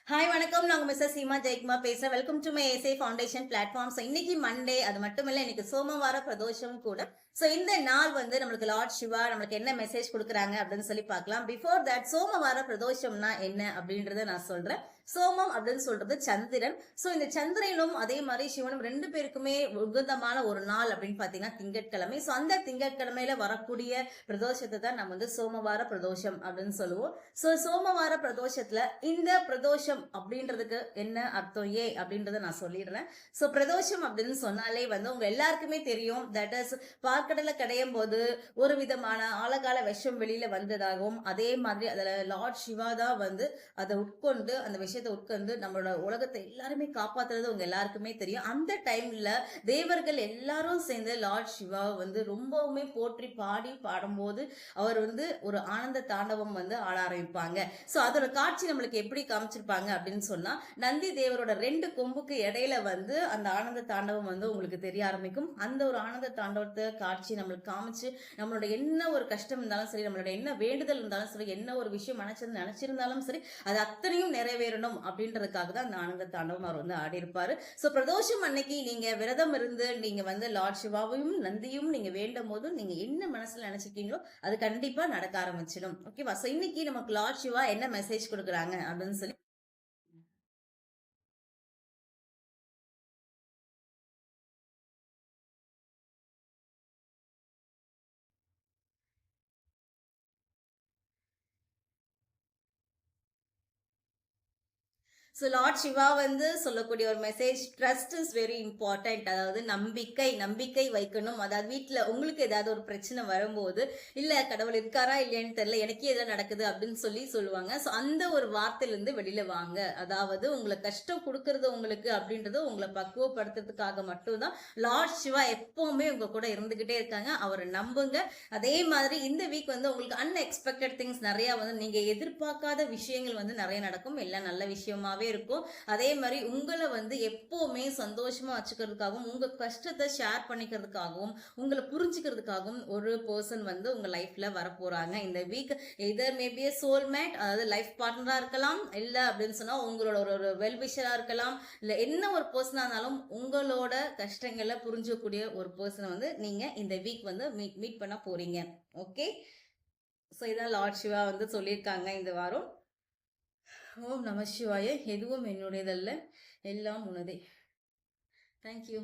Hi வணக்கம். நாங்க Mrs Seema Jayakumar பேசுறேன். Welcome to my essay foundation platform. So இன்னைக்கு மண்டே, அது மட்டும் இல்ல, இன்னைக்கு சோமவார பிரதோஷம் கூட. ஸோ இந்த நாள் வந்து நம்மளுக்கு லார்ட் சிவா நம்மளுக்கு என்ன மெசேஜ் கொடுக்குறாங்க அப்படின்னு சொல்லி பார்க்கலாம். பிஃபோர் தட், சோமவார பிரதோஷம்னா என்ன அப்படின்றத நான் சொல்றேன். சோமம் அப்படின்னு சொல்றது சந்திரன். ஸோ இந்த சந்திரனும் அதே மாதிரி சிவனும் ரெண்டு பேருக்குமே உகந்தமான ஒரு நாள் அப்படின்னு பார்த்தீங்கன்னா திங்கட்கிழமை. ஸோ அந்த திங்கட்கிழமையில வரக்கூடிய பிரதோஷத்தை தான் நம்ம வந்து சோமவார பிரதோஷம் அப்படின்னு சொல்லுவோம். ஸோ சோமவார பிரதோஷத்துல இந்த பிரதோஷம் அப்படின்றதுக்கு என்ன அர்த்தம் அப்படின்றத நான் சொல்லிடுறேன். ஸோ பிரதோஷம் அப்படின்னு சொன்னாலே வந்து உங்க எல்லாருக்குமே தெரியும். தட் இஸ் பார்க்கடலை கடையும் போது ஒரு விதமான ஆழகால விஷம் வெளியில வந்ததாகவும், அதே மாதிரி அதுல லார்ட் சிவா தான் வந்து அதை உட்கொண்டு அந்த விஷயத்தை உட்கொண்டு நம்மளோட உலகத்தை எல்லாருமே காப்பாத்துறது உங்க எல்லாருக்குமே தெரியும். அந்த டைம்ல தேவர்கள் எல்லாரும் சேர்ந்து லார்ட் சிவாவை வந்து ரொம்பவுமே போற்றி பாடி பாடும்போது அவர் வந்து ஒரு ஆனந்த தாண்டவம் வந்து ஆட ஆரம்பிப்பாங்க. ஸோ அதோட காட்சி நம்மளுக்கு எப்படி காமிச்சிருப்பாங்க அப்படின்னு சொன்னா, நந்தி தேவரோட ரெண்டு கொம்புக்கு இடையில வந்து அந்த ஆனந்த தாண்டவம் வந்து உங்களுக்கு தெரிய ஆரம்பிக்கும். அந்த ஒரு ஆனந்த தாண்டவத்தை காட்சி நம்மளுக்கு காமிச்சு, நம்மளோட என்ன ஒரு கஷ்டம் இருந்தாலும் சரி, நம்மளோட என்ன வேண்டுதல் இருந்தாலும் சரி, என்ன ஒரு விஷயம் நினைச்சிருந்தாலும் சரி, அது அத்தனையும் நிறைவேறணும் அப்படின்றதுக்காக தான் அந்த ஆனந்த தாண்டவம் அவர் வந்து ஆடி இருப்பாரு. ஸோ பிரதோஷம் அன்னைக்கு நீங்க விரதம் இருந்து நீங்க வந்து லார்ட் சிவாவையும் நந்தியும் நீங்க வேண்டும் போது நீங்க என்ன மனசுல நினைச்சிருக்கீங்களோ அது கண்டிப்பா நடக்க ஆரம்பிச்சிடும். ஓகேவா? ஸோ இன்னைக்கு நமக்கு லார்ட் சிவா என்ன மெசேஜ் கொடுக்குறாங்க அப்படின்னு சொல்லி ஸோ லார்ட் சிவா வந்து சொல்லக்கூடிய ஒரு message, trust is very important. அதாவது நம்பிக்கை வைக்கணும். அதாவது வீட்டில் உங்களுக்கு ஏதாவது ஒரு பிரச்சனை வரும்போது, இல்லை கடவுள் இருக்காரா இல்லையான்னு தெரியல, எனக்கே எதாவது நடக்குது அப்படின்னு சொல்லுவாங்க. ஸோ அந்த ஒரு வார்த்தையிலேருந்து வெளியில வாங்க. அதாவது உங்களை கஷ்டம் கொடுக்கறது உங்களுக்கு அப்படின்றது உங்களை பக்குவப்படுத்துறதுக்காக மட்டும்தான் லார்ட் சிவா எப்பவுமே உங்க கூட இருந்துகிட்டே இருக்காங்க. அவரை நம்புங்க. அதே மாதிரி இந்த வீக் வந்து உங்களுக்கு அன்எக்ஸ்பெக்டட் திங்ஸ் நிறைய வந்து நீங்க எதிர்பார்க்காத விஷயங்கள் வந்து நிறைய நடக்கும். எல்லாம் நல்ல விஷயமாவே இருக்கும். அதே மாதிரி உங்களை வந்து எப்பவுமே சந்தோஷமா வச்சுக்கிறதுக்காகவும், உங்க கஷ்டத்தை ஷேர் பண்ணிக்கிறதுக்காகவும், உங்களை புரிஞ்சுக்கிறதுக்காகவும் ஒரு பர்சன் வந்து உங்க லைஃப்ல வரப்போறாங்க இந்த வீக். எதர் மேபி சோல்மேட், அதாவது லைஃப் பார்ட்னரா இருக்கலாம், இல்ல அப்படின்னு சொன்னா உங்களோட ஒரு வெல்விஷரா இருக்கலாம், இல்ல என்ன ஒரு பர்சனா இருந்தாலும் உங்களோட கஷ்டங்களை புரிஞ்சக்கூடிய ஒரு பர்சனை வந்து நீங்க இந்த வீக் வந்து மீட் பண்ண போறீங்க. ஓகே, ஸோ இதான் லார்ட் சிவா வந்து சொல்லியிருக்காங்க இந்த வாரம். ஓம் நம சிவாய. எதுவும் என்னுடையதல்ல, எல்லாம் உனதே. தேங்க்யூ.